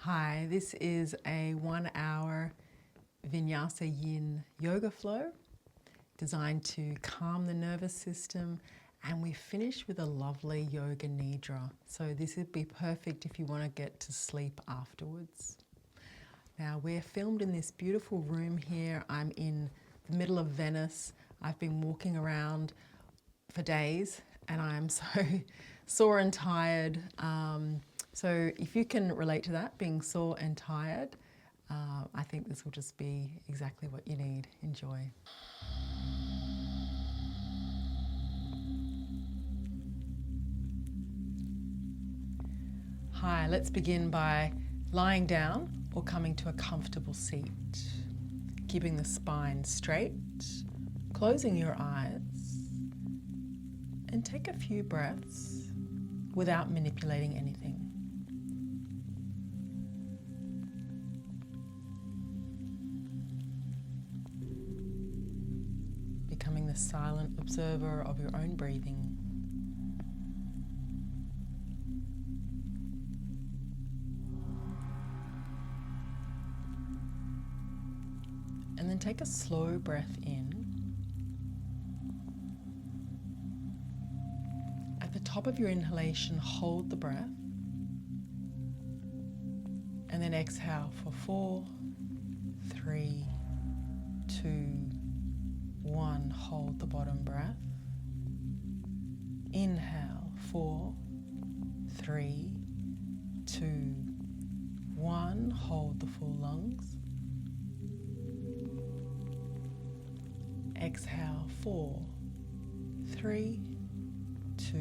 Hi, this is a 1 hour Vinyasa Yin Yoga flow designed to calm the nervous system, and we finish with a lovely Yoga Nidra. So this would be perfect if you want to get to sleep afterwards. Now we're filmed in this beautiful room here. I'm in the middle of Venice. I've been walking around for days and I'm so sore and tired. So if you can relate to that, being sore and tired, I think this will just be exactly what you need. Enjoy. Hi, let's begin by lying down or coming to a comfortable seat. Keeping the spine straight, closing your eyes, and take a few breaths without manipulating anything. Becoming the silent observer of your own breathing. And then take a slow breath in. At the top of your inhalation, hold the breath. And then exhale for 4, 3, 2, 1. Hold the bottom breath. Inhale, 4, 3, 2, 1. Hold the full lungs. Exhale, 4, 3, 2,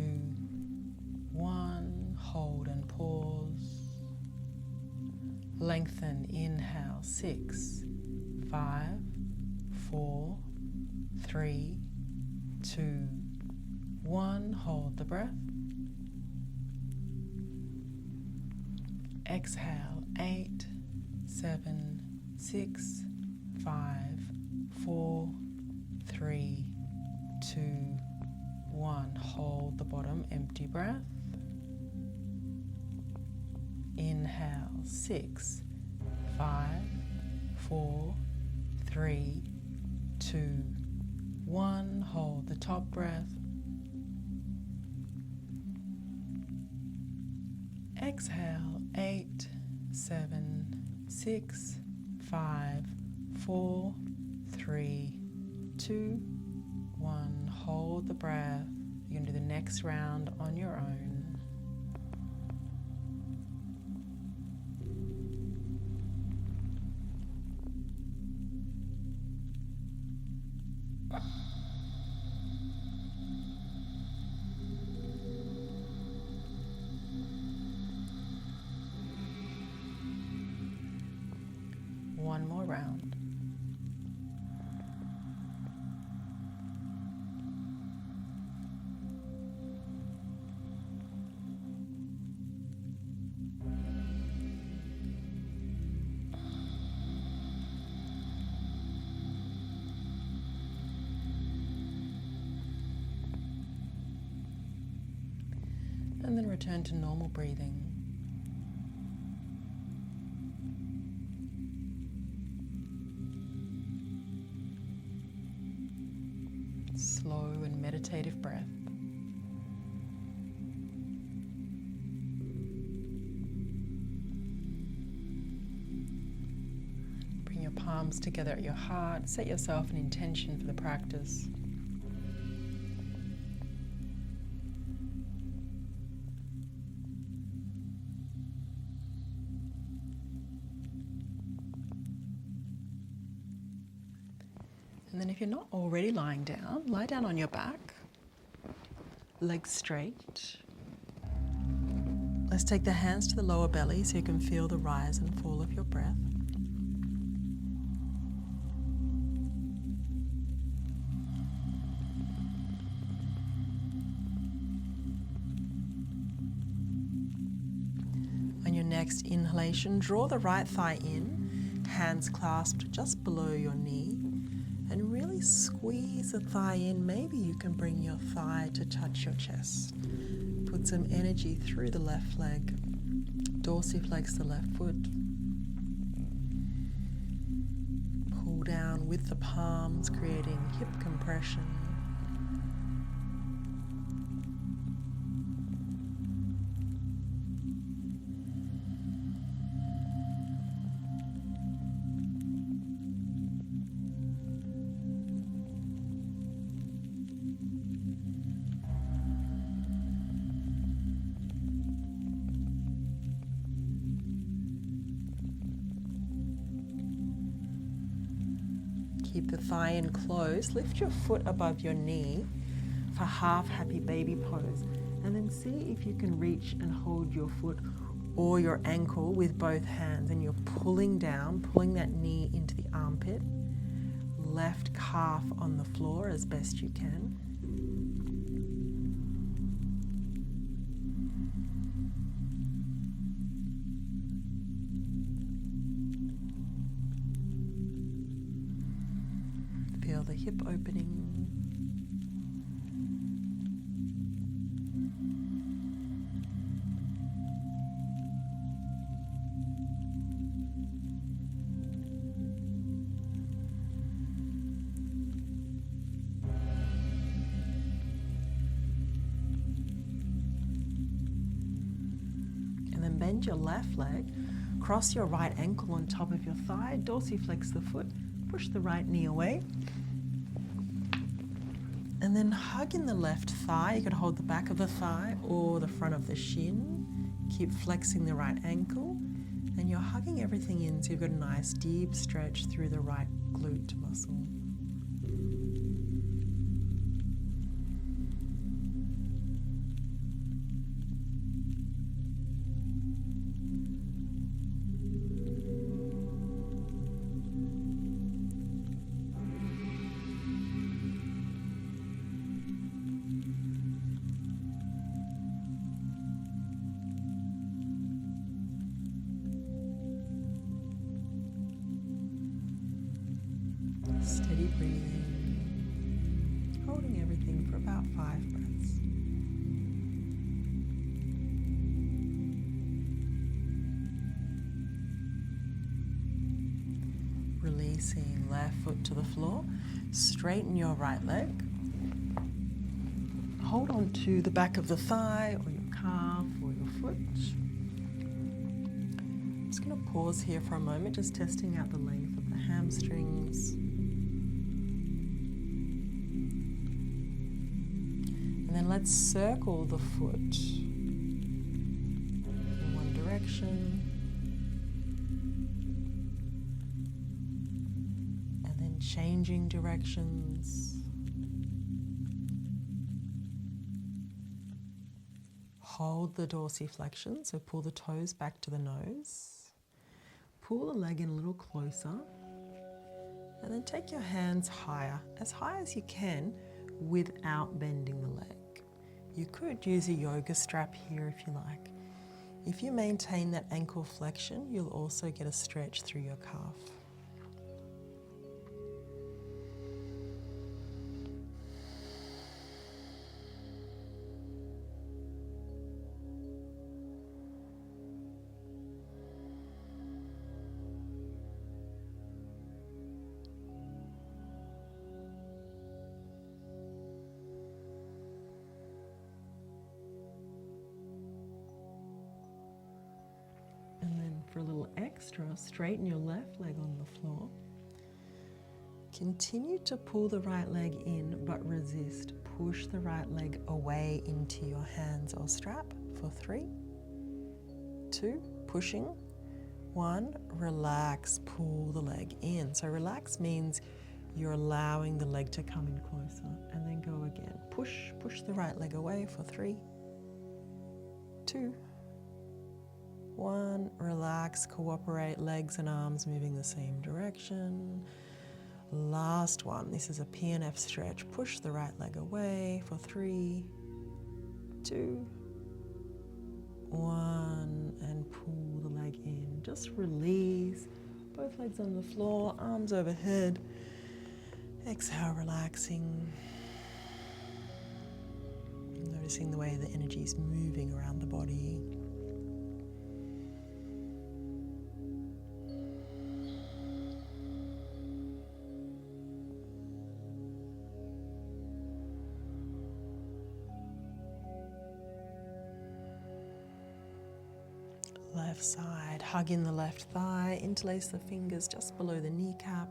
1. Hold and pause. Lengthen. Inhale, 6, 5, 4, 3, 2, 1. Hold the breath. Exhale, 8, 7, 6, 5, 4, 3, 2, 1. Hold the bottom, empty breath. Inhale, 6, 5, 4, 3, 2, 1. Hold the top breath. Exhale, 8, 7, 6, 5, 4, 3, 2, 1. Hold the breath. You're going to do the next round on your own. One more round. And then return to normal breathing. Slow and meditative breath. Bring your palms together at your heart. Set yourself an intention for the practice. And then if you're not already lying down, lie down on your back, legs straight. Let's take the hands to the lower belly so you can feel the rise and fall of your breath. On your next inhalation, draw the right thigh in, hands clasped just below your knee. And really squeeze the thigh in. Maybe you can bring your thigh to touch your chest. Put some energy through the left leg. Dorsiflex the left foot. Pull down with the palms, creating hip compression. Keep the thigh in close. Lift your foot above your knee for half happy baby pose. And then see if you can reach and hold your foot or your ankle with both hands. And you're pulling down, pulling that knee into the armpit. Left calf on the floor as best you can. Feel the hip opening. And then bend your left leg, cross your right ankle on top of your thigh, dorsiflex the foot, push the right knee away. And then hug in the left thigh. You could hold the back of the thigh or the front of the shin. Keep flexing the right ankle. And you're hugging everything in so you've got a nice deep stretch through the right glute muscle. Steady breathing, holding everything for about 5 breaths. Releasing left foot to the floor, straighten your right leg. Hold on to the back of the thigh or your calf or your foot. I'm just going to pause here for a moment, just testing out the length of the hamstrings. And then let's circle the foot in one direction. And then changing directions. Hold the dorsiflexion, so pull the toes back to the nose. Pull the leg in a little closer. And then take your hands higher, as high as you can, without bending the leg. You could use a yoga strap here if you like. If you maintain that ankle flexion, you'll also get a stretch through your calf. For a little extra, straighten your left leg on the floor. Continue to pull the right leg in, but resist. Push the right leg away into your hands or strap for 3, 2, pushing, 1, relax, pull the leg in. So relax means you're allowing the leg to come in closer, and then go again. Push the right leg away for 3, 2, 1, relax, cooperate, legs and arms moving the same direction. Last one, this is a PNF stretch. Push the right leg away for 3, 2, 1, and pull the leg in. Just release, both legs on the floor, arms overhead. Exhale, relaxing. Noticing the way the energy is moving around the body. Left side, hug in the left thigh, interlace the fingers just below the kneecap.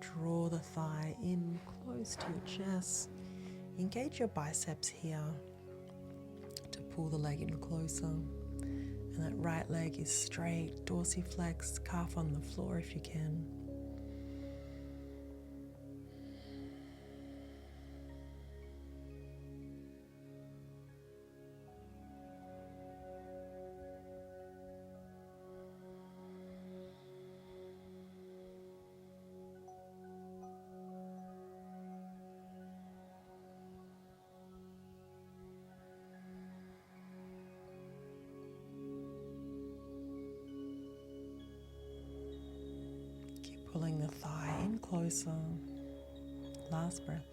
Draw the thigh in close to your chest. Engage your biceps here to pull the leg in closer. And that right leg is straight, dorsiflex, calf on the floor if you can. Pulling the thigh in closer. Last breath.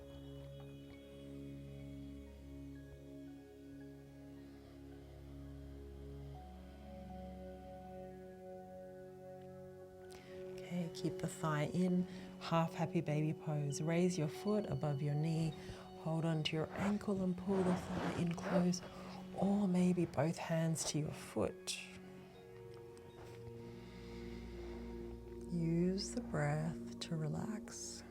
Okay, keep the thigh in. Half happy baby pose. Raise your foot above your knee. Hold onto your ankle and pull the thigh in close. Or maybe both hands to your foot. Use the breath to relax.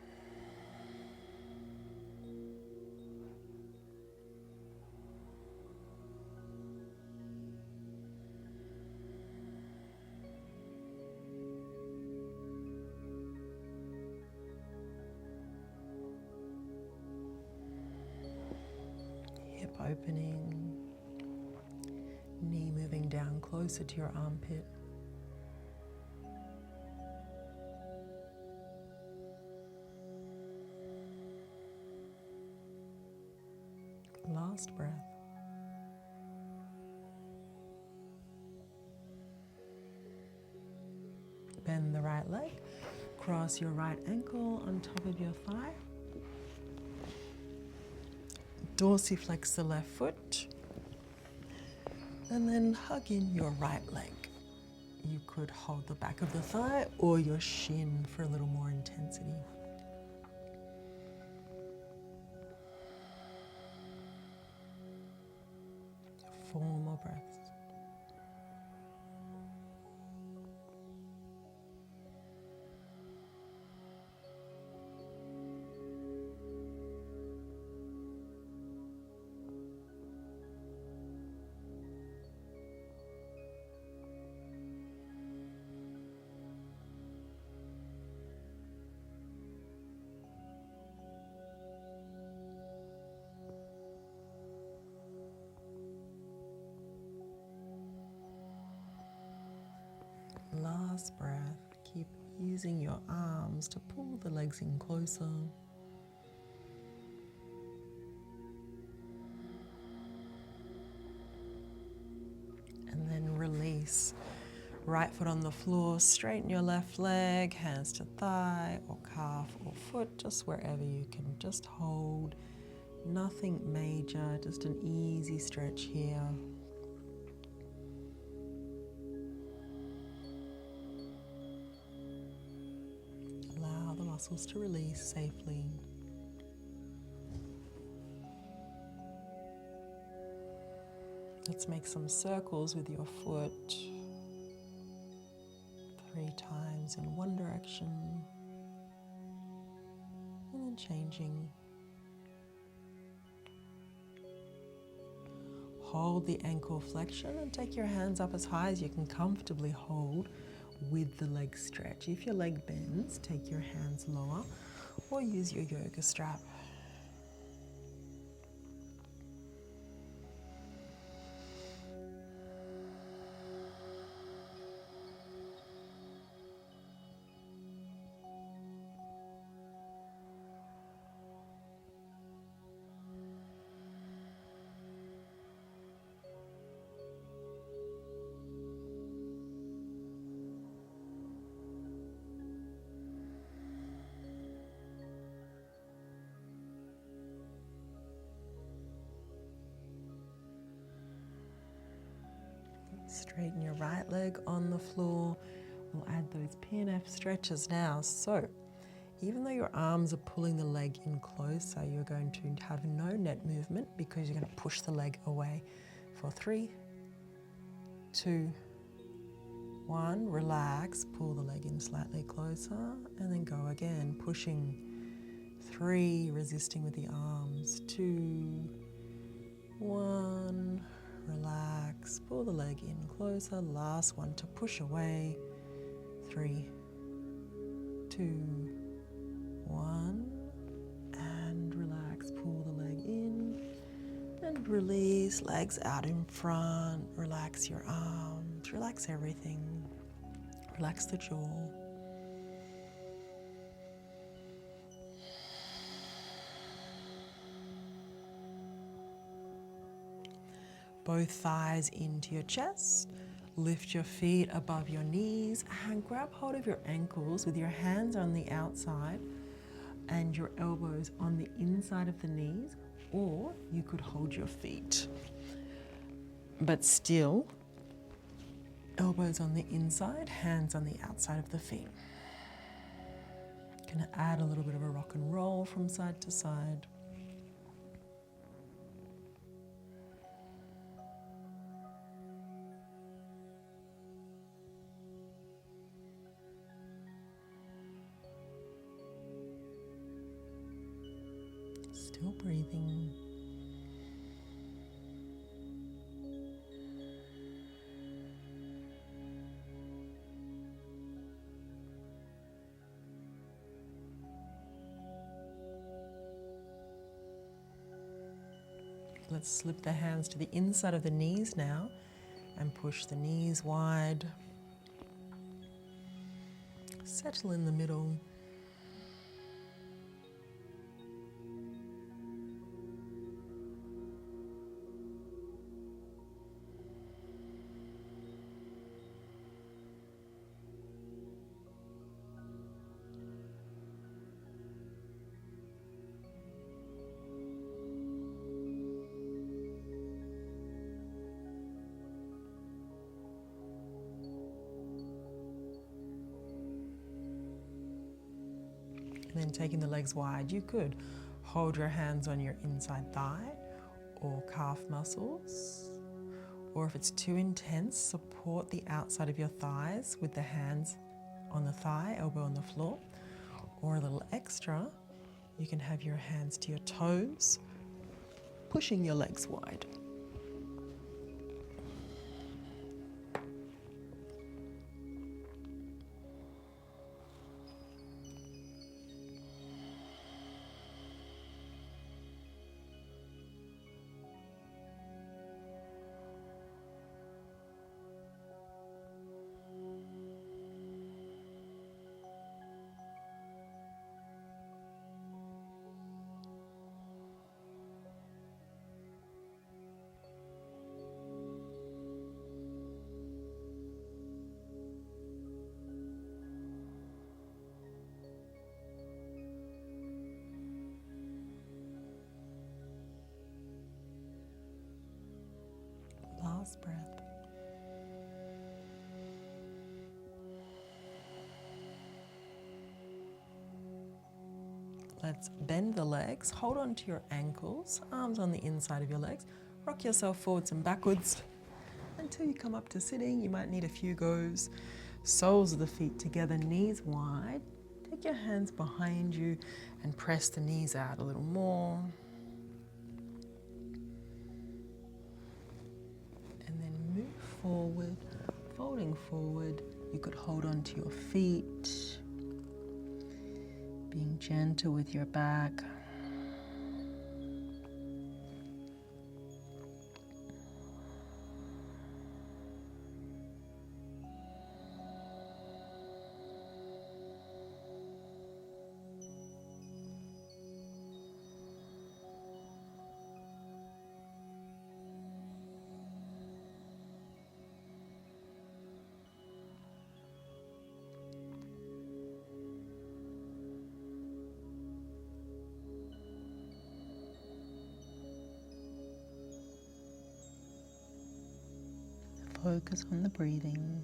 Hip opening, knee moving down closer to your armpit. Last breath. Bend the right leg, cross your right ankle on top of your thigh. Dorsiflex the left foot. And then hug in your right leg. You could hold the back of the thigh or your shin for a little more intensity. 4 more breaths. Last breath. Keep using your arms to pull the legs in closer. And then release. Right foot on the floor, straighten your left leg, hands to thigh or calf or foot, just wherever you can just hold. Nothing major, just an easy stretch here. Allow the muscles to release safely. Let's make some circles with your foot. 3 times in one direction. And then changing. Hold the ankle flexion and take your hands up as high as you can comfortably hold with the leg stretch. If your leg bends, take your hands lower or use your yoga strap. Straighten your right leg on the floor. We'll add those PNF stretches now. So, even though your arms are pulling the leg in closer, you're going to have no net movement because you're going to push the leg away for 3, 2, 1, relax, pull the leg in slightly closer, and then go again, pushing. 3, resisting with the arms. 2, 1, relax, pull the leg in closer. Last one to push away. 3, 2, 1, and relax, pull the leg in and release, legs out in front. Relax your arms, relax everything, relax the jaw. Both thighs into your chest. Lift your feet above your knees and grab hold of your ankles with your hands on the outside and your elbows on the inside of the knees, or you could hold your feet. But still, elbows on the inside, hands on the outside of the feet. Gonna add a little bit of a rock and roll from side to side. Still breathing. Let's slip the hands to the inside of the knees now and push the knees wide. Settle in the middle. And then taking the legs wide, you could hold your hands on your inside thigh or calf muscles. Or if it's too intense, support the outside of your thighs with the hands on the thigh, elbow on the floor. Or a little extra, you can have your hands to your toes, pushing your legs wide. Last breath. Let's bend the legs, hold on to your ankles, arms on the inside of your legs. Rock yourself forwards and backwards until you come up to sitting. You might need a few goes. Soles of the feet together, knees wide. Take your hands behind you and press the knees out a little more. And then move forward, folding forward. You could hold on to your feet, being gentle with your back. Focus on the breathing.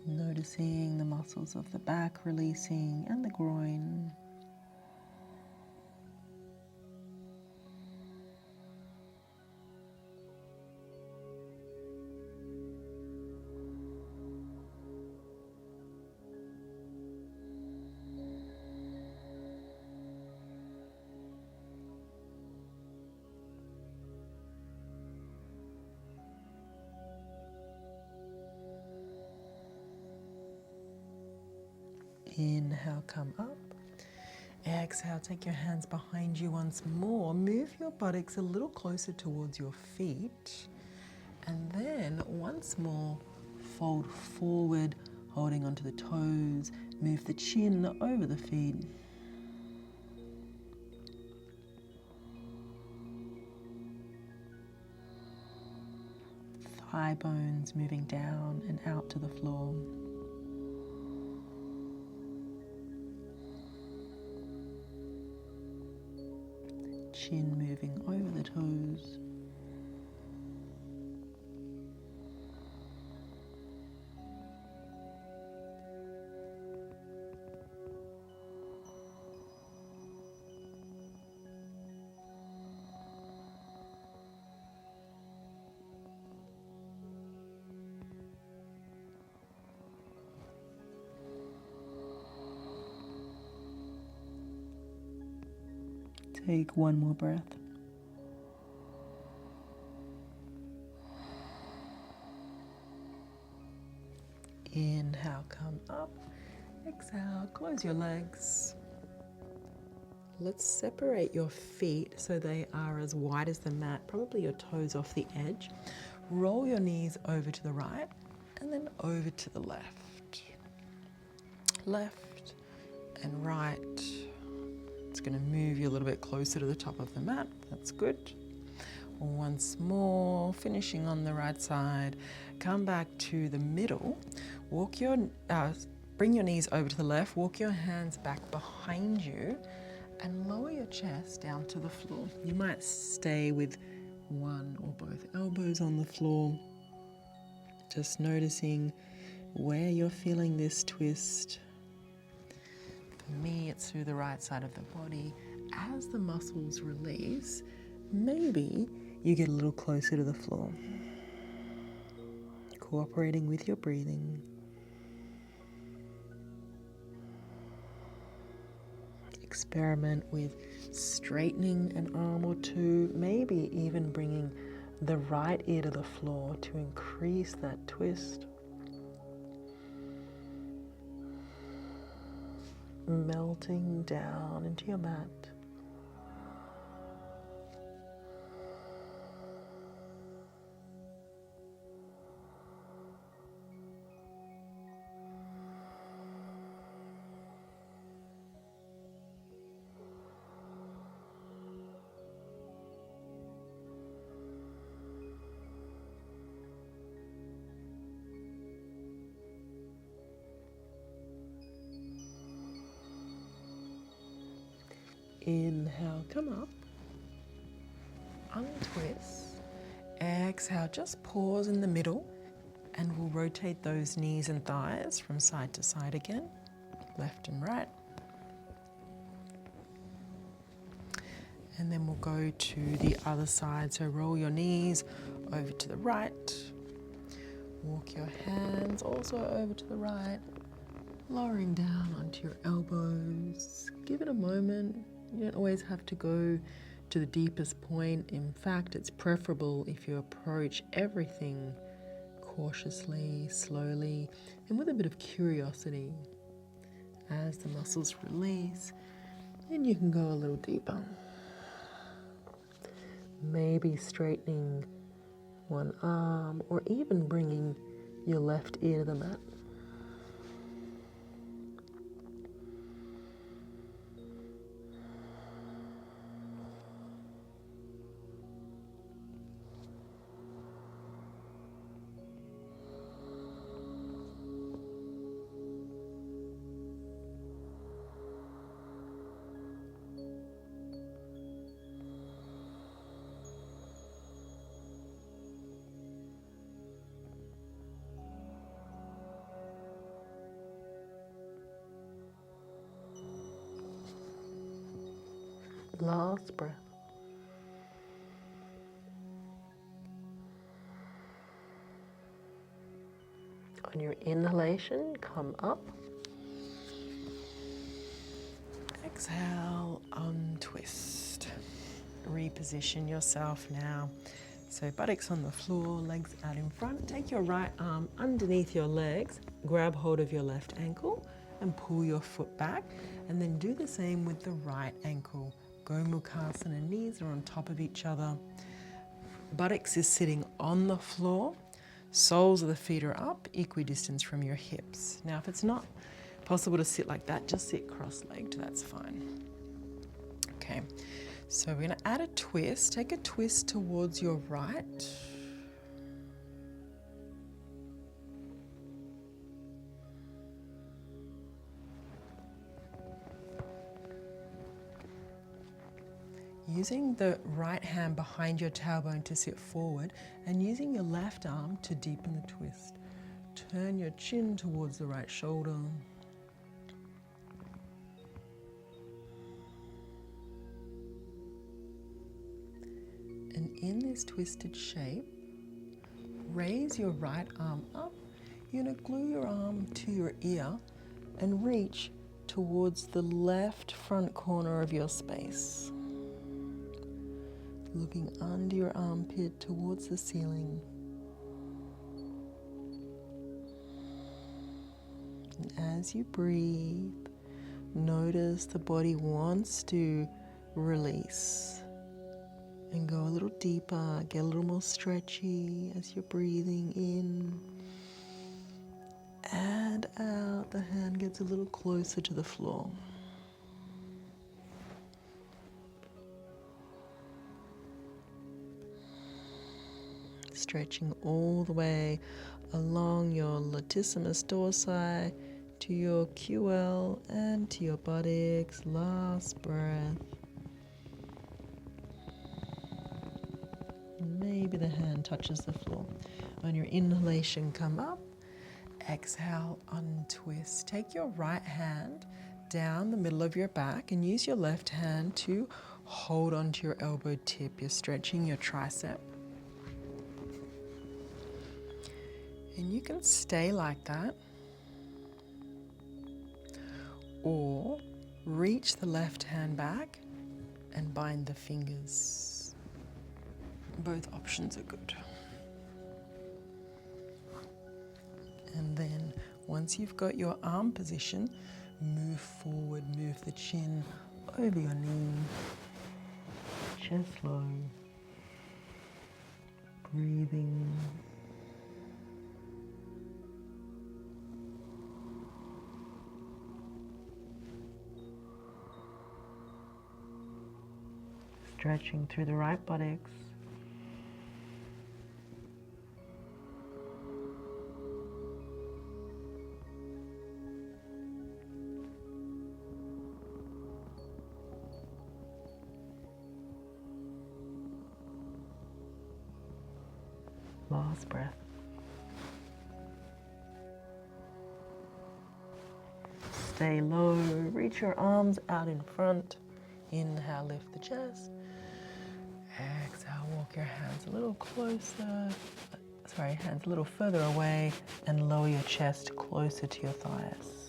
Noticing the muscles of the back releasing and the groin. Inhale, come up. Exhale, take your hands behind you once more. Move your buttocks a little closer towards your feet. And then once more, fold forward, holding onto the toes. Move the chin over the feet. Thigh bones moving down and out to the floor. Chin moving over the toes. Take one more breath. Inhale, come up. Exhale, close your legs. Let's separate your feet so they are as wide as the mat, probably your toes off the edge. Roll your knees over to the right and then over to the left. Left and right. It's going to move you a little bit closer to the top of the mat. That's good. Once more, finishing on the right side. Come back to the middle. Bring your knees over to the left. Walk your hands back behind you and lower your chest down to the floor. You might stay with one or both elbows on the floor. Just noticing where you're feeling this twist. For me, it's through the right side of the body. As the muscles release, maybe you get a little closer to the floor. Cooperating with your breathing. Experiment with straightening an arm or two, maybe even bringing the right ear to the floor to increase that twist. Melting down into your mat. Inhale, come up, untwist. Exhale, just pause in the middle and we'll rotate those knees and thighs from side to side again, left and right. And then we'll go to the other side. So roll your knees over to the right. Walk your hands also over to the right, lowering down onto your elbows. Give it a moment. You don't always have to go to the deepest point. In fact, it's preferable if you approach everything cautiously, slowly, and with a bit of curiosity. As the muscles release, then you can go a little deeper. Maybe straightening one arm or even bringing your left ear to the mat. Last breath. On your inhalation, come up. Exhale, untwist. Reposition yourself now. So buttocks on the floor, legs out in front. Take your right arm underneath your legs, grab hold of your left ankle and pull your foot back. And then do the same with the right ankle. Gomukhasana, knees are on top of each other. Buttocks is sitting on the floor. Soles of the feet are up, equidistant from your hips. Now, if it's not possible to sit like that, just sit cross-legged, that's fine. Okay, so we're gonna add a twist. Take a twist towards your right. Using the right hand behind your tailbone to sit forward and using your left arm to deepen the twist. Turn your chin towards the right shoulder. And in this twisted shape, raise your right arm up. You're going to glue your arm to your ear and reach towards the left front corner of your space. Looking under your armpit towards the ceiling. And as you breathe, notice the body wants to release and go a little deeper, get a little more stretchy as you're breathing in and out. The hand gets a little closer to the floor. Stretching all the way along your latissimus dorsi to your QL and to your buttocks. Last breath. Maybe the hand touches the floor. On your inhalation, come up. Exhale, untwist. Take your right hand down the middle of your back and use your left hand to hold onto your elbow tip. You're stretching your tricep. And you can stay like that, or reach the left hand back and bind the fingers. Both options are good. And then once you've got your arm position, move forward, move the chin over your knee, chest low, breathing. Stretching through the right buttocks. Last breath. Stay low, reach your arms out in front. Inhale, lift the chest. Exhale, walk your hands a little closer. Hands a little further away and lower your chest closer to your thighs.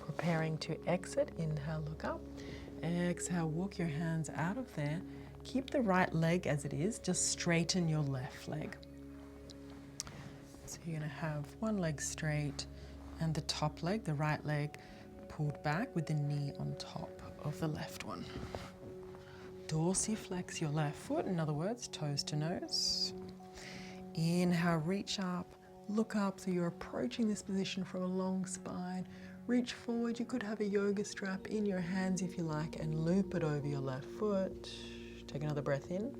Preparing to exit, inhale, look up. Exhale, walk your hands out of there. Keep the right leg as it is, just straighten your left leg. So you're going to have one leg straight and the top leg, the right leg, pulled back with the knee on top of the left one. Dorsiflex your left foot, in other words, toes to nose. Inhale, reach up, look up, so you're approaching this position from a long spine. Reach forward. You could have a yoga strap in your hands if you like and loop it over your left foot. Take another breath in.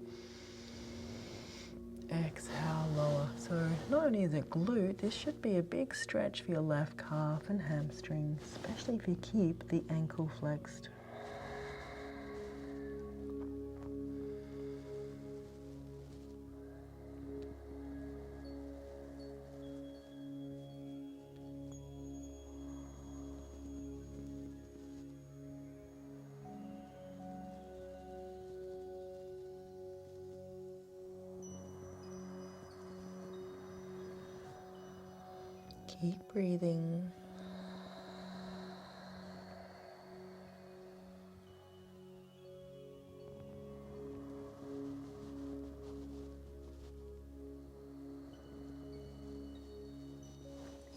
Exhale, lower. So not only is it glute, this should be a big stretch for your left calf and hamstring, especially if you keep the ankle flexed. Keep breathing.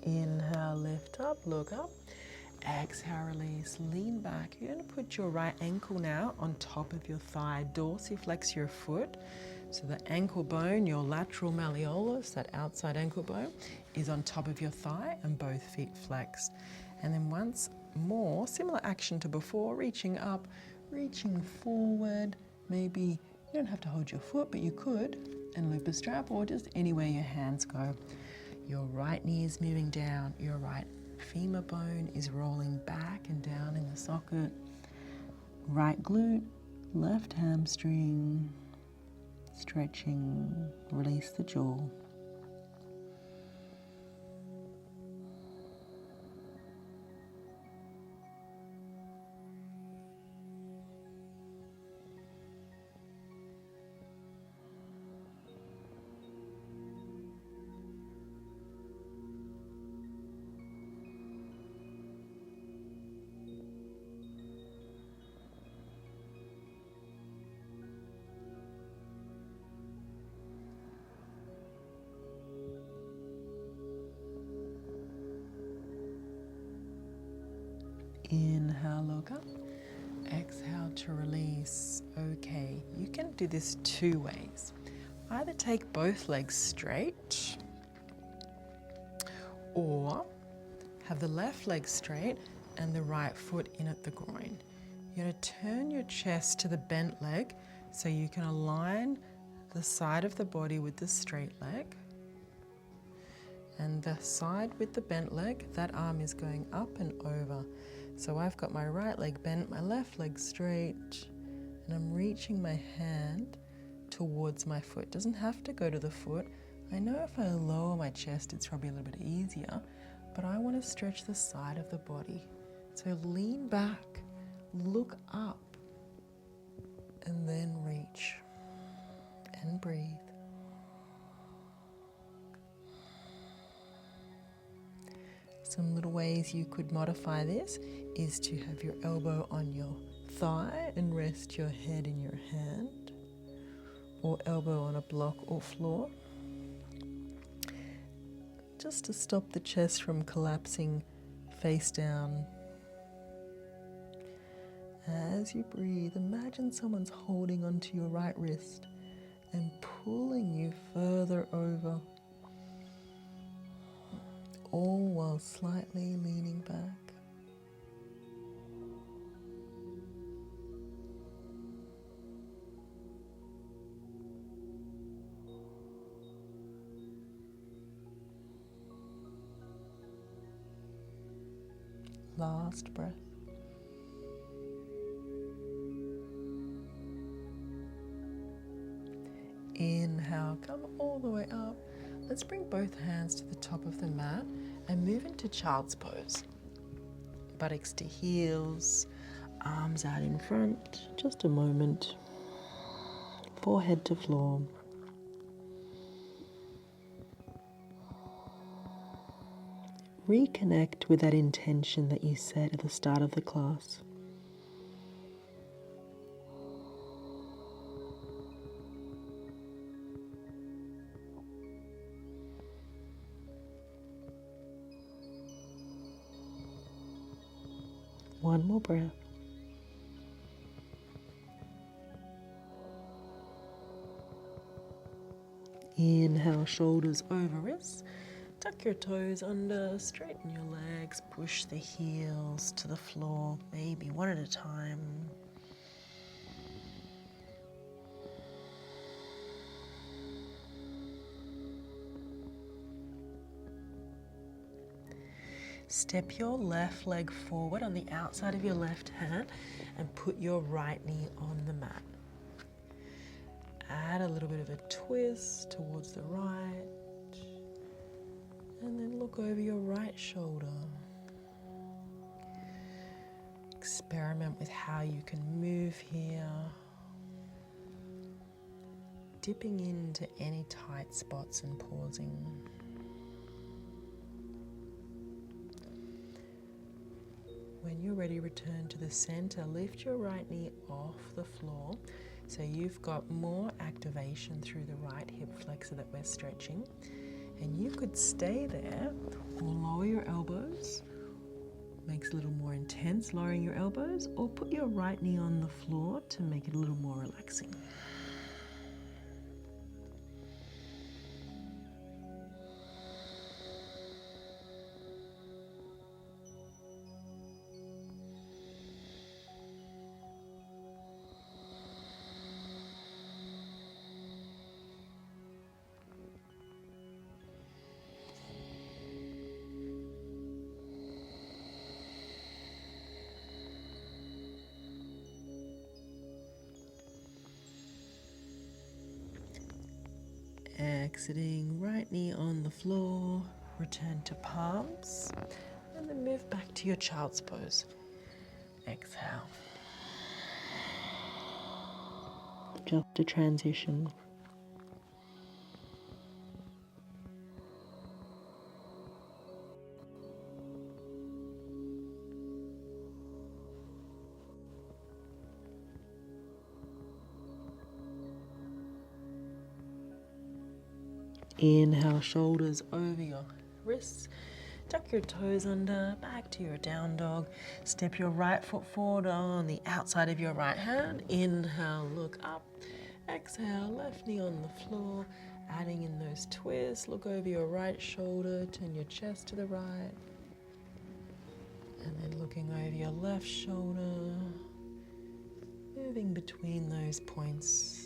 Inhale, lift up, look up. Exhale, release, lean back. You're going to put your right ankle now on top of your thigh. Dorsiflex your foot. So the ankle bone, your lateral malleolus, that outside ankle bone, is on top of your thigh and both feet flexed. And then once more, similar action to before, reaching up, reaching forward. Maybe you don't have to hold your foot, but you could, and loop a strap, or just anywhere your hands go. Your right knee is moving down, your right femur bone is rolling back and down in the socket. Right glute, left hamstring, stretching, release the jaw. Inhale, look up. Exhale to release. Okay, you can do this two ways. Either take both legs straight, or have the left leg straight and the right foot in at the groin. You're going to turn your chest to the bent leg so you can align the side of the body with the straight leg. And the side with the bent leg, that arm is going up and over. So I've got my right leg bent, my left leg straight, and I'm reaching my hand towards my foot. Doesn't have to go to the foot. I know if I lower my chest, it's probably a little bit easier, but I want to stretch the side of the body. So lean back, look up, and then reach and breathe. Some little ways you could modify this is to have your elbow on your thigh and rest your head in your hand, or elbow on a block or floor, just to stop the chest from collapsing face down. As you breathe, imagine someone's holding onto your right wrist and pulling you further over, all while slightly leaning back. Last breath. Inhale, come all the way up. Let's bring both hands to the top of the mat and move into child's pose. Buttocks to heels, arms out in front. Just a moment. Forehead to floor. Reconnect with that intention that you set at the start of the class. One more breath. Inhale, shoulders over wrists. Tuck your toes under, straighten your legs, push the heels to the floor, maybe one at a time. Step your left leg forward on the outside of your left hand and put your right knee on the mat. Add a little bit of a twist towards the right, and then look over your right shoulder. Experiment with how you can move here, dipping into any tight spots and pausing. you're ready, return to the center. Lift your right knee off the floor. So you've got more activation through the right hip flexor that we're stretching. And you could stay there or lower your elbows. Makes it a little more intense, lowering your elbows, or put your right knee on the floor to make it a little more relaxing. Exiting, right knee on the floor, return to palms, and then move back to your child's pose. Exhale. Just a transition. Inhale, shoulders over your wrists. Tuck your toes under, back to your down dog. Step your right foot forward on the outside of your right hand. Inhale, look up. Exhale, left knee on the floor. Adding in those twists. Look over your right shoulder. Turn your chest to the right. And then looking over your left shoulder. Moving between those points.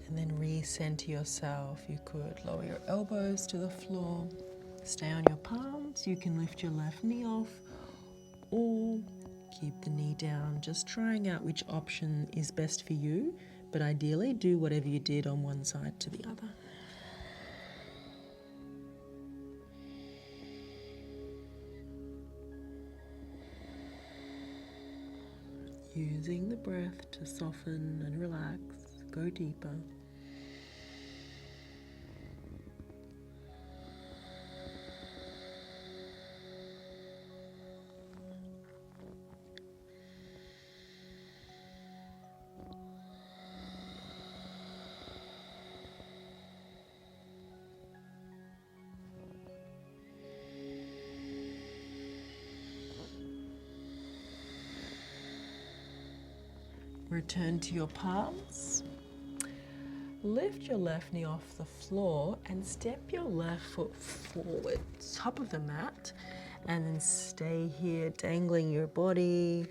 And then recenter yourself. You could lower your elbows to the floor, stay on your palms. You can lift your left knee off or keep the knee down. Just trying out which option is best for you, but ideally do whatever you did on one side to the other. Using the breath to soften and relax, go deeper. Return to your palms. Lift your left knee off the floor and step your left foot forward, top of the mat, and then stay here, dangling your body,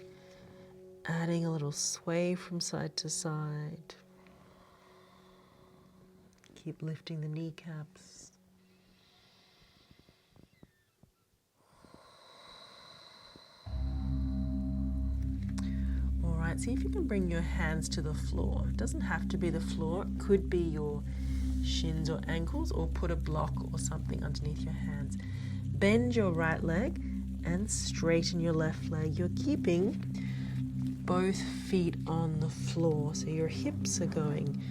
adding a little sway from side to side. Keep lifting the kneecaps. Alright, see if you can bring your hands to the floor. It doesn't have to be the floor, it could be your shins or ankles, or put a block or something underneath your hands. Bend your right leg and straighten your left leg. You're keeping both feet on the floor, so your hips are going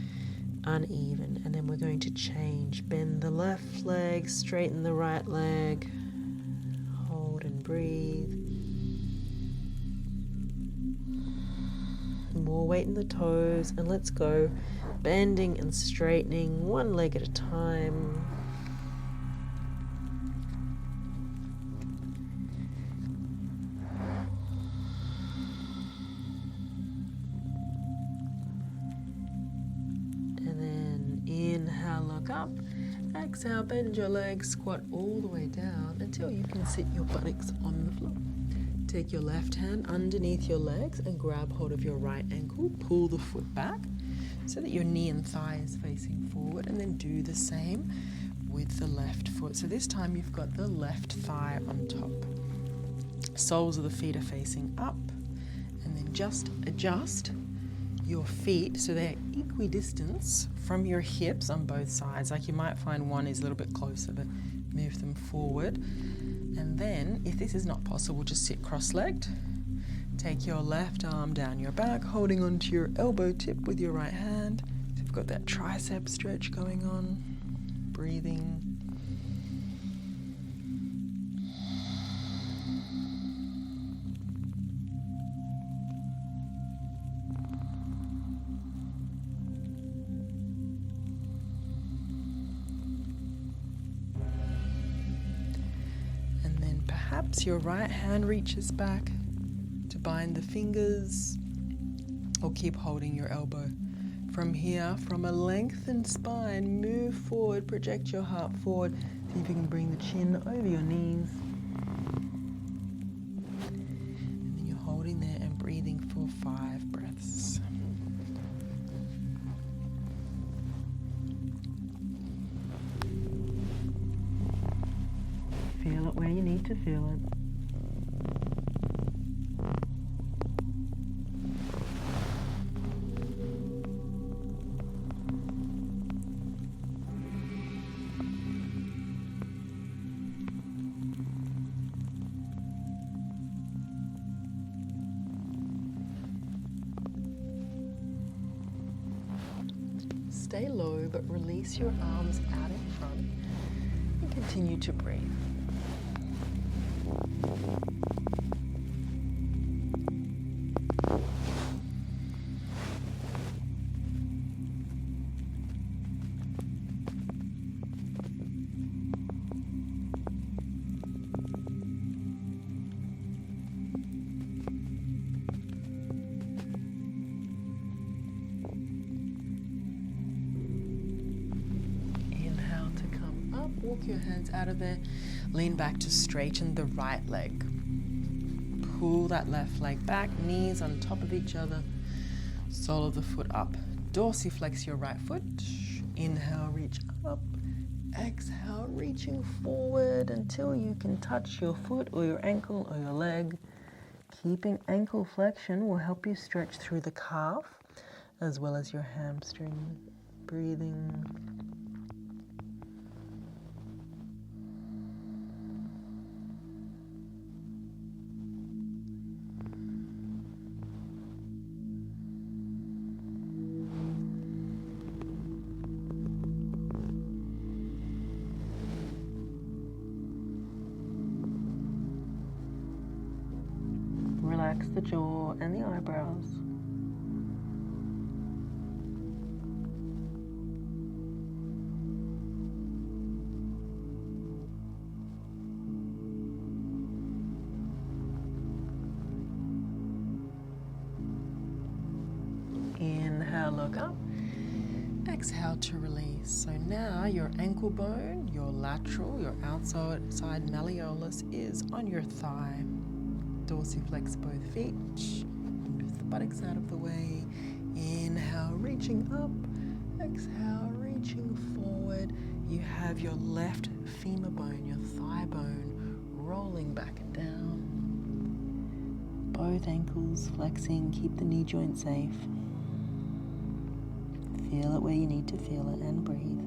uneven. And then we're going to change. Bend the left leg, straighten the right leg. Hold and breathe. More weight in the toes, and let's go. Bending and straightening, one leg at a time. And then inhale, look up. Exhale, bend your legs, squat all the way down until you can sit your buttocks on the floor. Take your left hand underneath your legs and grab hold of your right ankle. Pull the foot back so that your knee and thigh is facing forward, and then do the same with the left foot. So this time you've got the left thigh on top. Soles of the feet are facing up, and then just adjust your feet so they're equidistant from your hips on both sides. Like you might find one is a little bit closer, but move them forward. And then, if this is not possible, just sit cross-legged. Take your left arm down your back, holding onto your elbow tip with your right hand. So you've got that tricep stretch going on. Breathing. And then perhaps your right hand reaches back to bind the fingers, or keep holding your elbow. From here, from a lengthened spine, move forward, project your heart forward. See if you can bring the chin over your knees. And then you're holding there and breathing for 5 breaths. Feel it where you need to feel it. Stay low, but release your arms out in front and continue to breathe. Walk your hands out of there. Lean back to straighten the right leg. Pull that left leg back, knees on top of each other, sole of the foot up. Dorsiflex your right foot. Inhale, reach up. Exhale, reaching forward until you can touch your foot or your ankle or your leg. Keeping ankle flexion will help you stretch through the calf as well as your hamstring. Breathing. Relax the jaw and the eyebrows. Inhale, look up. Exhale to release. So now your ankle bone, your lateral, your outside malleolus is on your thigh. Dorsiflex both feet. Move the buttocks out of the way. Inhale, reaching up. Exhale, reaching forward. You have your left femur bone, your thigh bone, rolling back and down. Both ankles flexing. Keep the knee joint safe. Feel it where you need to feel it and breathe.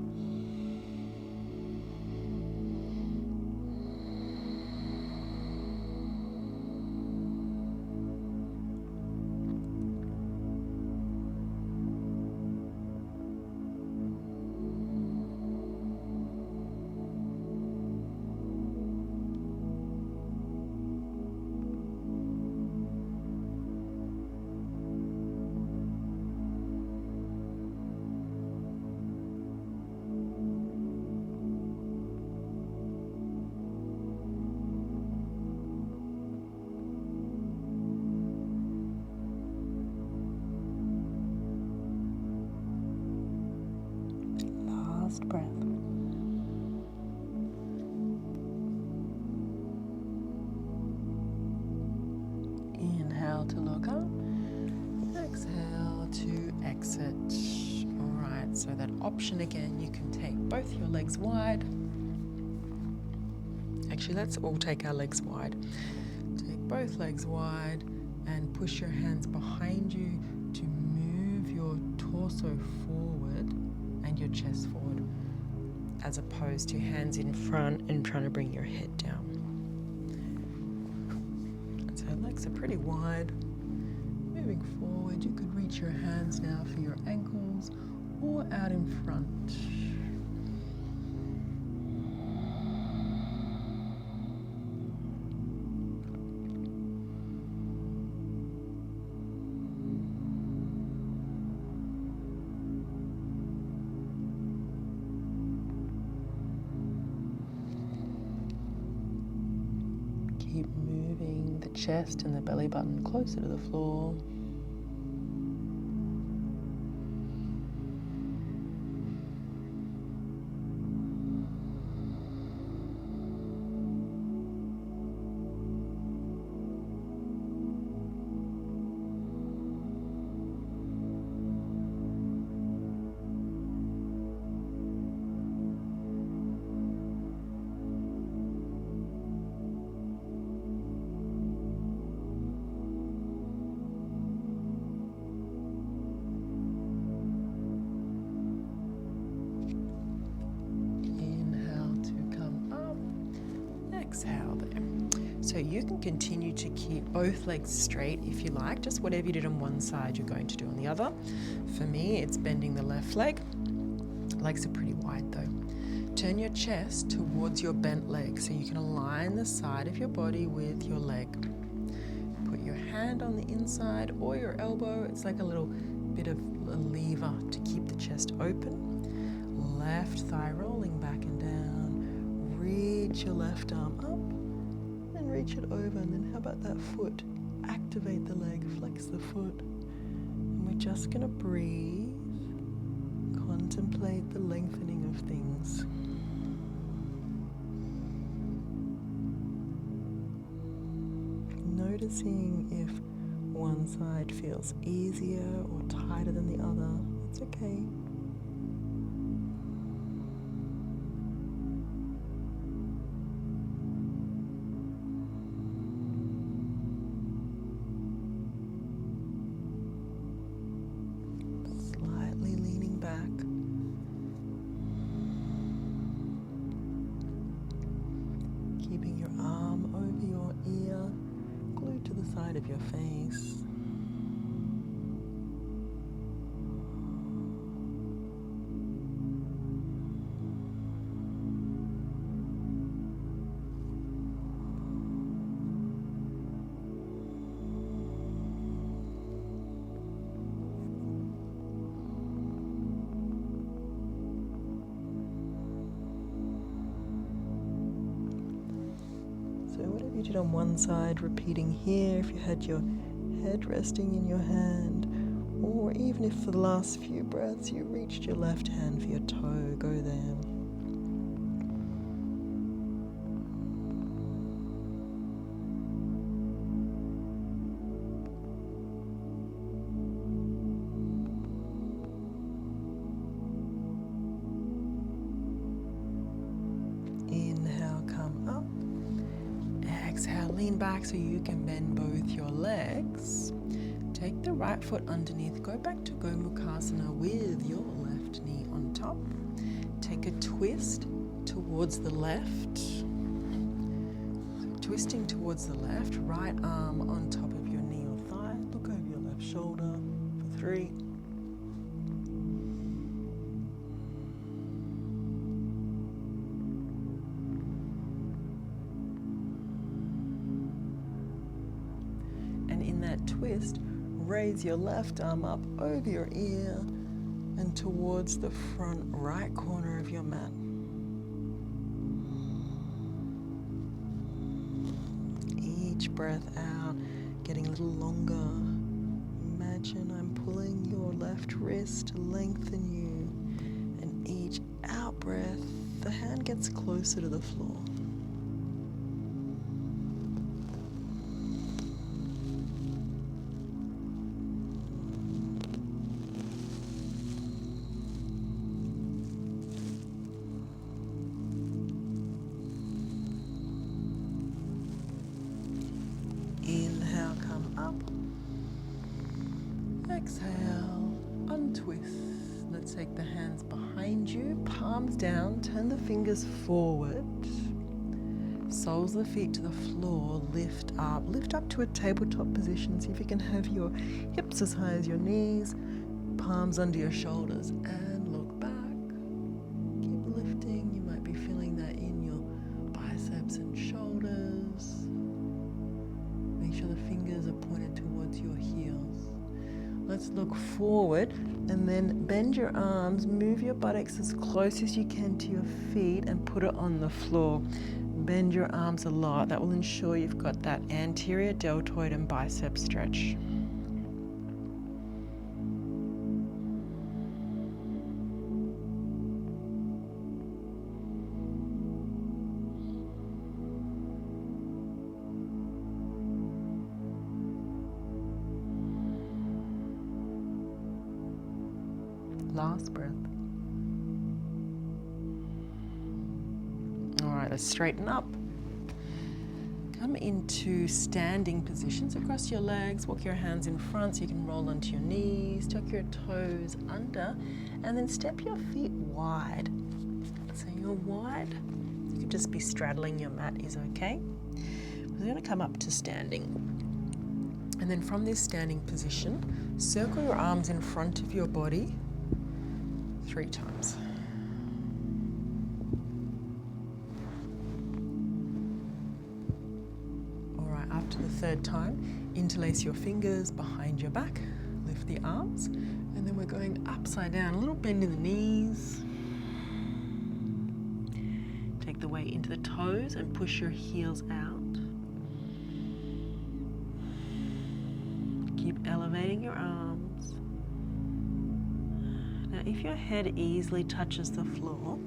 Breath. Inhale to look up. Exhale to exit. All right, so that option again, you can take both your legs wide. Actually, let's all take our legs wide. Take both legs wide and push your hands behind you to move torso forward and your chest forward, as opposed to hands in front and trying to bring your head down. So legs are pretty wide. Moving forward, you could reach your hands now for your ankles or out in front. Keep moving the chest and the belly button closer to the floor. Exhale there. So you can continue to keep both legs straight if you like, just whatever you did on one side you're going to do on the other. For me, it's bending the left leg. Legs are pretty wide though. Turn your chest towards your bent leg so you can align the side of your body with your leg. Put your hand on the inside or your elbow. It's like a little bit of a lever to keep the chest open. Left thigh rolling back and down. Reach your left arm up and reach it over, and then how about that foot? Activate the leg, flex the foot. And we're just going to breathe, contemplate the lengthening of things. Noticing if one side feels easier or tighter than the other. It's okay. Keeping your arm over your ear, glued to the side of your face. So whatever you did on one side, repeating here. If you had your head resting in your hand, or even if for the last few breaths you reached your left hand for your toe, go there. Inhale, come up. Exhale, lean back so you can bend both your legs. Take the right foot underneath. Go back to Gomukhasana with your left knee on top. Take a twist towards the left. So twisting towards the left, right arm on top of your knee or thigh. Look over your left shoulder for 3. Twist, raise your left arm up over your ear and towards the front right corner of your mat. Each breath out, getting a little longer. Imagine I'm pulling your left wrist to lengthen you, and each out breath, the hand gets closer to the floor. Inhale, come up. Exhale, untwist. Let's take the hands behind you, palms down, turn the fingers forward. Soles of the feet to the floor, lift up to a tabletop position. See if you can have your hips as high as your knees, palms under your shoulders, and look back. Keep lifting. You might be feeling that in your biceps and shoulders. Make sure the fingers are pointed towards your heels. Let's look forward and then bend your arms, move your buttocks as close as you can to your feet and put it on the floor. Bend your arms a lot. That will ensure you've got that anterior deltoid and bicep stretch. Last breath. All right, let's straighten up. Come into standing positions across your legs. Walk your hands in front so you can roll onto your knees. Tuck your toes under and then step your feet wide. So you're wide. You could just be straddling your mat is okay. We're going to come up to standing. And then from this standing position, circle your arms in front of your body 3 times. All right, after the 3rd time, interlace your fingers behind your back, lift the arms, and then we're going upside down, a little bend in the knees. Take the weight into the toes and push your heels out. Keep elevating your arms. Now, if your head easily touches the floor,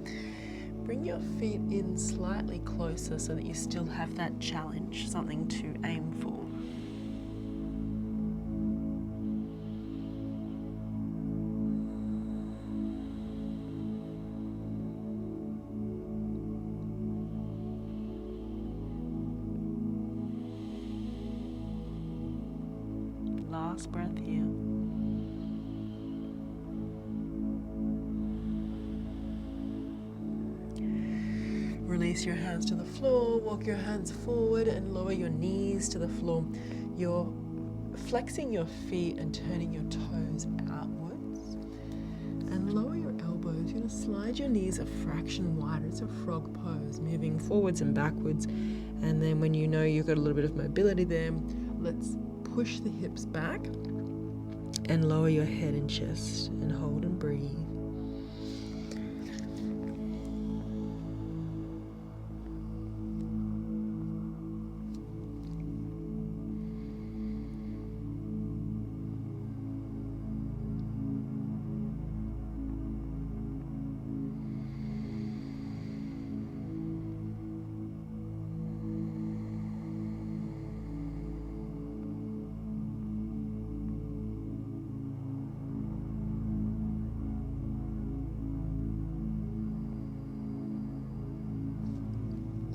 bring your feet in slightly closer so that you still have that challenge, something to aim for. Last breath here. Release your hands to the floor, walk your hands forward and lower your knees to the floor. You're flexing your feet and turning your toes outwards. And lower your elbows. You're going to slide your knees a fraction wider. It's a frog pose, moving forwards and backwards. And then when you know you've got a little bit of mobility there, let's push the hips back and lower your head and chest and hold and breathe.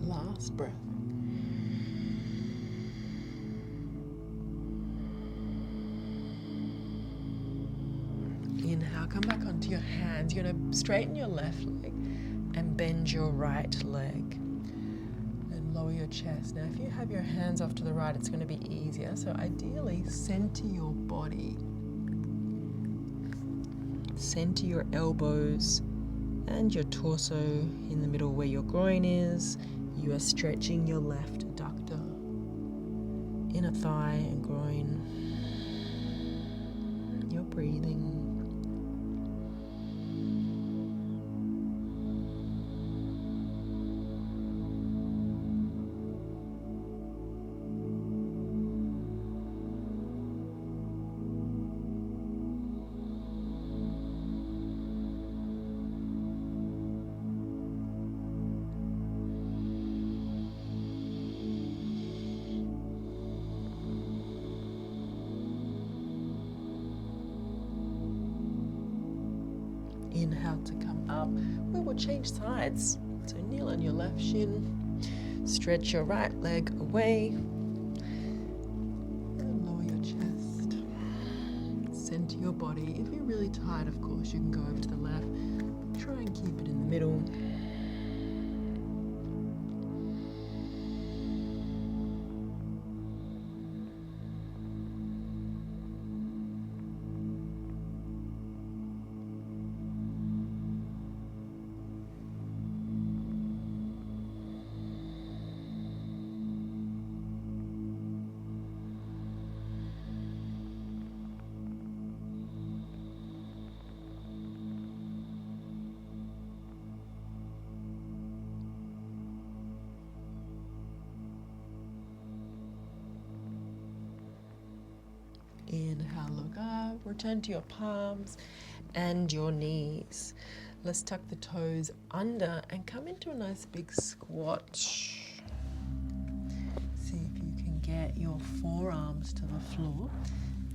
Last breath. Inhale, come back onto your hands. You're going to straighten your left leg and bend your right leg. And lower your chest. Now, if you have your hands off to the right, it's going to be easier. So ideally, center your body. Center your elbows and your torso in the middle where your groin is. You are stretching your left adductor, inner thigh and groin. You're breathing. Inhale to come up. We will change sides. So kneel on your left shin. Stretch your right leg away. And lower your chest. Center your body. If you're really tired, of course, you can go over to the left. Try and keep it in the middle. Inhale, look up, return to your palms and your knees. Let's tuck the toes under and come into a nice big squat. See if you can get your forearms to the floor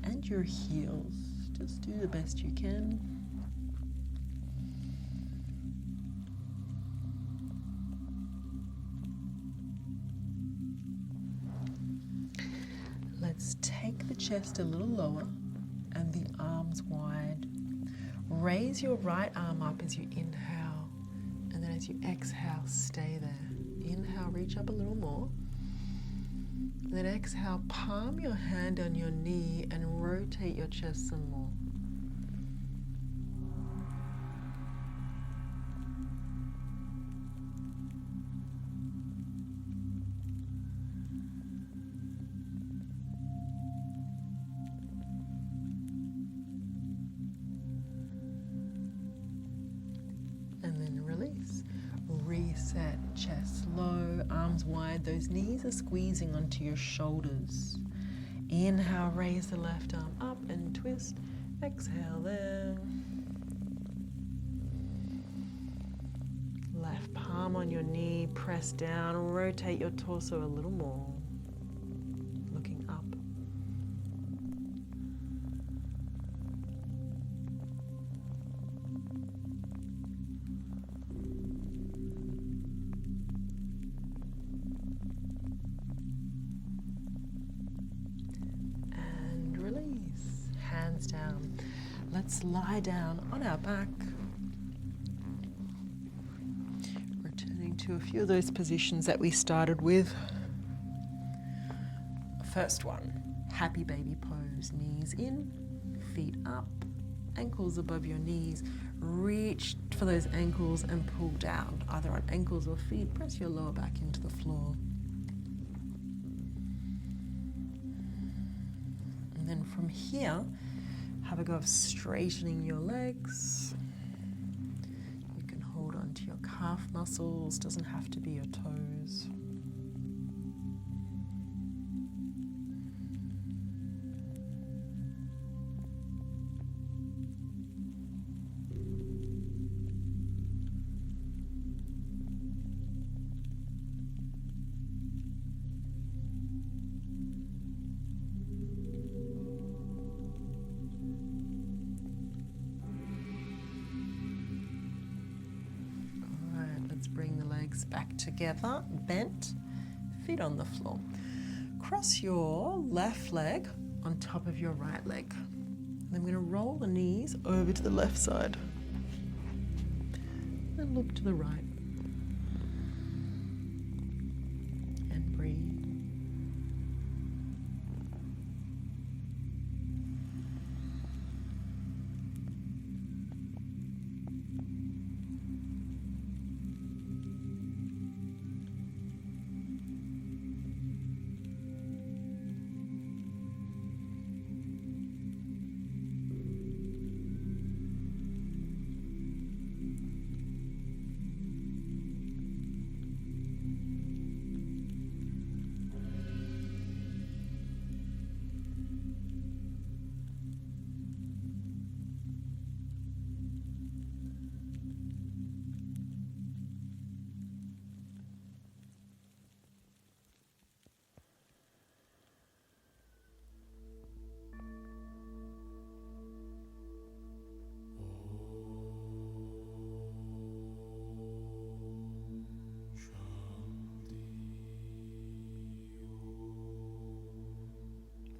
and your heels. Just do the best you can. Let's take the chest a little lower and the arms wide. Raise your right arm up as you inhale, and then as you exhale, stay there. Inhale, reach up a little more. And then exhale, palm your hand on your knee and rotate your chest some more. Reset, chest low, arms wide. Those knees are squeezing onto your shoulders. Inhale, raise the left arm up and twist. Exhale there. Left palm on your knee, press down, rotate your torso a little more. Looking up. Down. Let's lie down on our back. Returning to a few of those positions that we started with. First one, happy baby pose. Knees in, feet up, ankles above your knees. Reach for those ankles and pull down, either on ankles or feet. Press your lower back into the floor. And then from here, have a go of straightening your legs. You can hold on to your calf muscles, doesn't have to be your toes. Bring the legs back together, bent, feet on the floor. Cross your left leg on top of your right leg. Then we're going to roll the knees over to the left side. And look to the right. And breathe.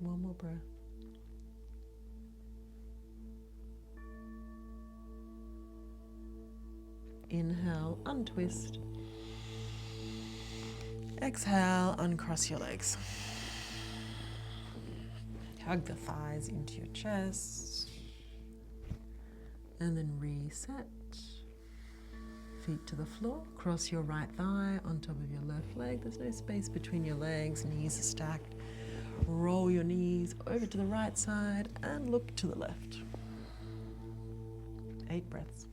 One more breath. Inhale, untwist. Exhale, uncross your legs. Hug the thighs into your chest. And then reset. Feet to the floor. Cross your right thigh on top of your left leg. There's no space between your legs. Knees are stacked. Roll your knees over to the right side and look to the left. 8 breaths.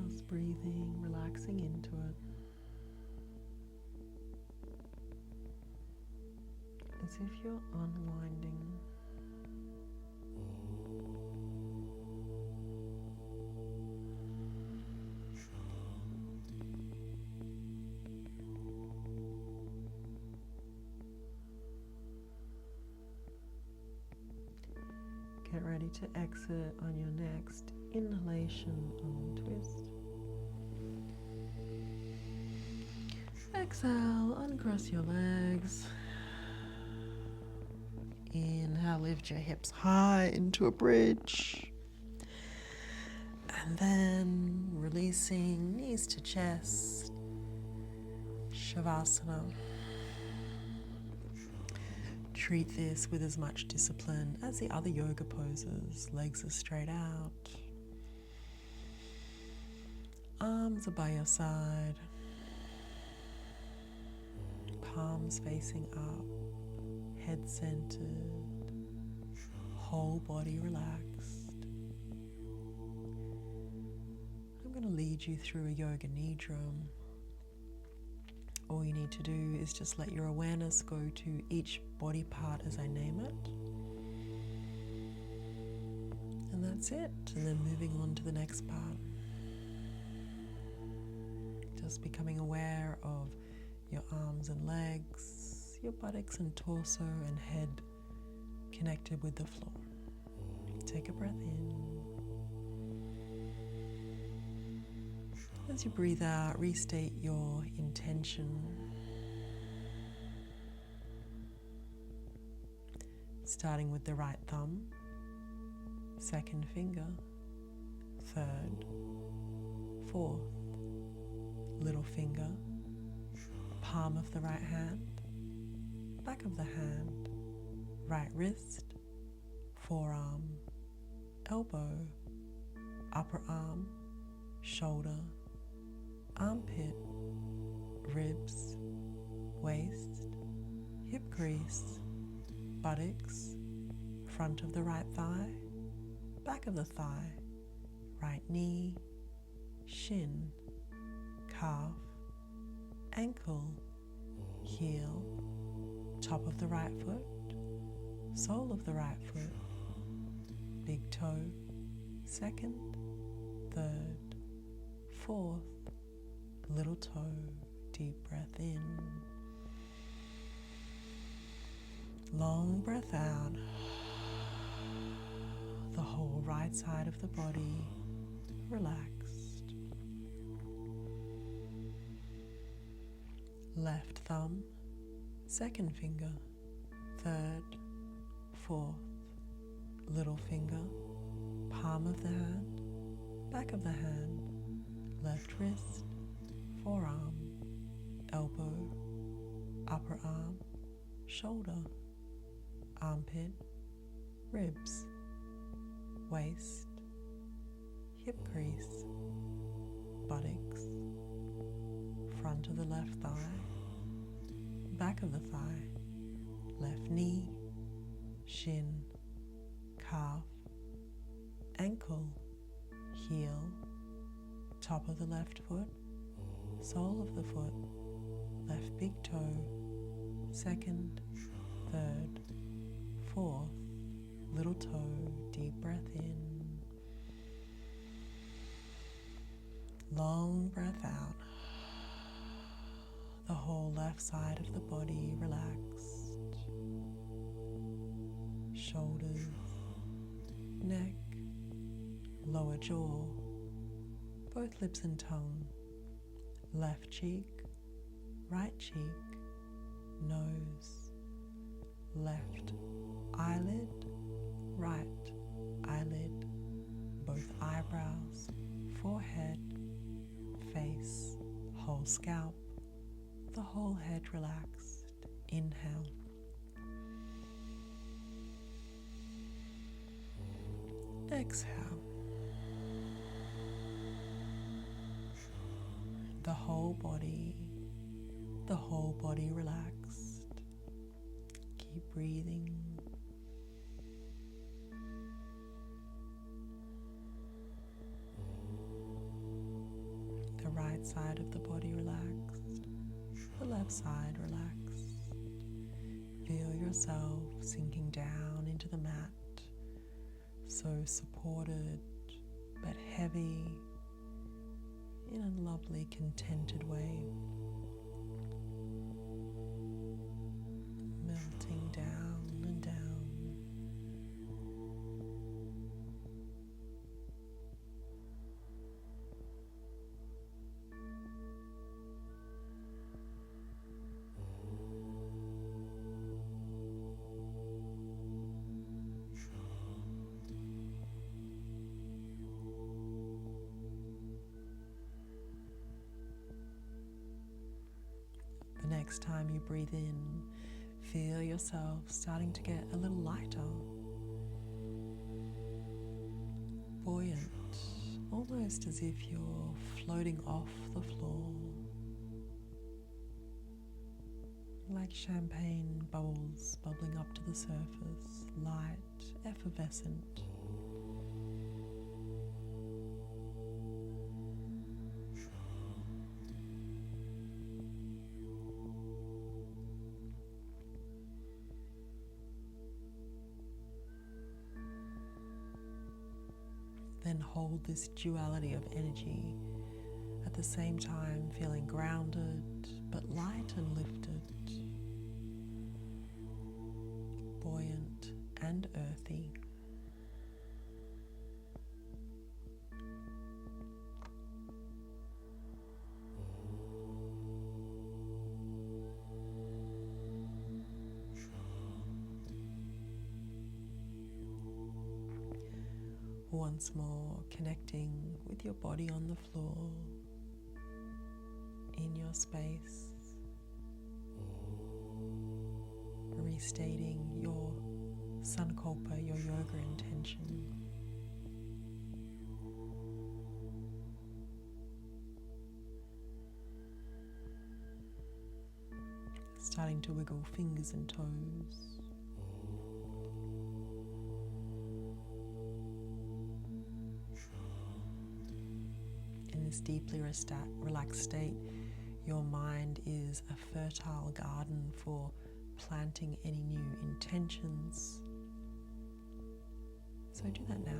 Just breathing, relaxing into it. As if you're unwinding. Get ready to exit on your next inhalation, untwist. Exhale, uncross your legs. Inhale, lift your hips high into a bridge. And then releasing knees to chest, Shavasana. Treat this with as much discipline as the other yoga poses. Legs are straight out. Arms are by your side. Palms facing up. Head centered. Whole body relaxed. I'm going to lead you through a Yoga Nidra. All you need to do is just let your awareness go to each body part as I name it. And that's it. And then moving on to the next part. Just becoming aware of your arms and legs, your buttocks and torso and head connected with the floor. Take a breath in. As you breathe out, restate your intention. Starting with the right thumb, second finger, third, fourth, little finger, palm of the right hand, back of the hand, right wrist, forearm, elbow, upper arm, shoulder, armpit, ribs, waist, hip crease, buttocks, front of the right thigh, back of the thigh, right knee, shin, calf, ankle, heel, top of the right foot, sole of the right foot, big toe, second, third, fourth, little toe. Deep breath in. Long breath out. The whole right side of the body relaxed. Left thumb, second finger, third, fourth, little finger, palm of the hand, back of the hand, left wrist, forearm, elbow, upper arm, shoulder, armpit, ribs, waist, hip crease, buttocks, front of the left thigh, back of the thigh, left knee, shin, calf, ankle, heel, top of the left foot, sole of the foot, left big toe, second, third, fourth, little toe, deep breath in, long breath out. The whole left side of the body relaxed, shoulders, neck, lower jaw, both lips and tongue, left cheek, right cheek, nose, left eyelid, right eyelid, both eyebrows, forehead, face, whole scalp, the whole head relaxed. Inhale. Exhale. The whole body relaxed. Keep breathing. The right side of the body relaxed. The left side relaxed. Feel yourself sinking down into the mat, so supported but heavy in a lovely, contented way. Melting down and down. Next time you breathe in, feel yourself starting to get a little lighter, buoyant, almost as if you're floating off the floor, like champagne bubbles bubbling up to the surface, light, effervescent. Then hold this duality of energy, at the same time feeling grounded but light and lifted, buoyant and earthy. Once more, connecting with your body on the floor, in your space, restating your sankalpa, your yoga intention. Starting to wiggle fingers and toes. In this deeply relaxed state, your mind is a fertile garden for planting any new intentions. So do that now.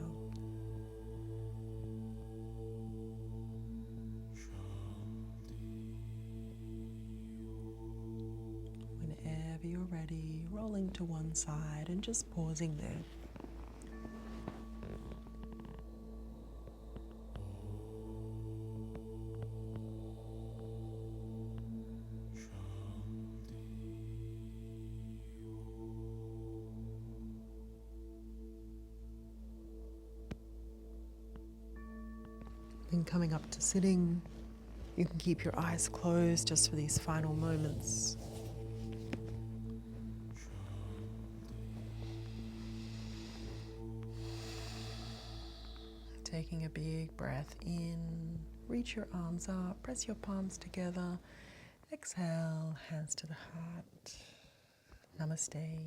Whenever you're ready, rolling to one side and just pausing there. Then coming up to sitting, you can keep your eyes closed just for these final moments. Taking a big breath in, reach your arms up, press your palms together, exhale, hands to the heart. Namaste.